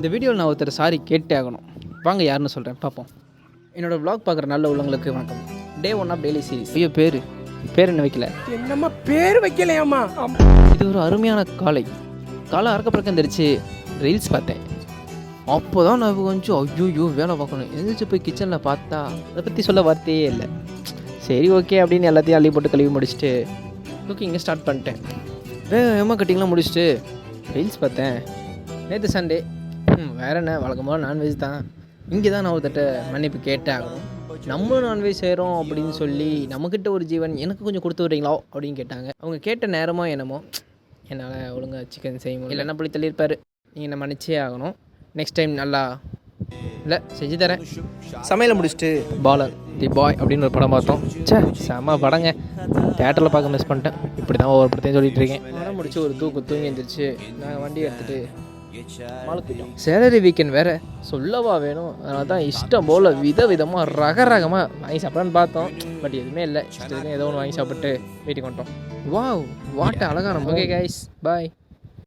இந்த வீடியோவில் நான் ஒருத்தர் சாரி கேட்டே ஆகணும். வாங்க யாருன்னு சொல்கிறேன், பார்ப்போம். என்னோடய வ்ளாக் பார்க்குற நல்ல உள்ளவங்களுக்கு வணக்கம். டே 1 ஆஃப் டெய்லி சீரிஸ். ஐயோ பேர் என்ன வைக்கல, என்னம்மா பேர் வைக்கலையாம்மா? இது ஒரு அருமையான காலை அறக்க பறக்க எந்திரிச்சு ரீல்ஸ் பார்த்தேன். அப்போ தான் நான் கொஞ்சம் ஐயோ வேலை பார்க்கணும் எழுந்திரிச்சு போய் கிச்சனில் பார்த்தா அதை பற்றி சொல்ல வார்த்தையே இல்லை. சரி ஓகே அப்படின்னு எல்லாத்தையும் அள்ளி போட்டு கழுவி முடிச்சுட்டு குக்கிங்கை ஸ்டார்ட் பண்ணிட்டேன். வேகமாக கட்டிங்லாம் முடிச்சுட்டு ரீல்ஸ் பார்த்தேன். நேற்று சண்டே, வேறு என்ன வழக்கமாக நான்வெஜ் தான். இங்கே தான் நான் ஒருத்தட்ட மன்னிப்பு கேட்டே ஆகணும். நம்மளும் நான்வெஜ் செய்கிறோம் அப்படின்னு சொல்லி நம்மக்கிட்ட ஒரு ஜீவன் எனக்கு கொஞ்சம் கொடுத்து விட்றீங்களா அப்படின்னு கேட்டாங்க. அவங்க கேட்ட நேரமோ என்னமோ என்னால் ஒழுங்காக சிக்கன் செய்ய முடியல. இல்லைன்னா புளி தள்ளியிருப்பார். நீங்கள் என்ன மன்னிச்சே ஆகணும். நெக்ஸ்ட் டைம் நல்லா இல்லை செஞ்சு தரேன். சமையலை முடிச்சுட்டு பாலர் தி பாய் அப்படின்னு ஒரு படம் பார்த்தோம். செம்ம படங்க. தேட்டரில் பார்க்க மிஸ் பண்ணிட்டேன். இப்படி தான் ஒவ்வொரு படத்தையும் சொல்லிகிட்டு இருக்கேன். படம் முடிச்சு ஒரு தூங்கி எழுந்திரிச்சு நாங்கள் வண்டி எடுத்துகிட்டு மாலுக்கு போயிட்டோம். சேலரி வீக்கெண்ட் வேறு சொல்லவா வேணும். அதனால தான் இஷ்டம் போல் விதமாக ரகரகமாக வாங்கி சாப்பிட்லான்னு பார்த்தோம். பட் எதுவுமே இல்லை. இஷ்டத்துக்கு ஏதோ ஒன்று வாங்கி சாப்பிட்டு வீட்டுக்கு வந்துட்டோம். வாவ் வாட்ட அழகான. ஓகே கைஸ், பாய்.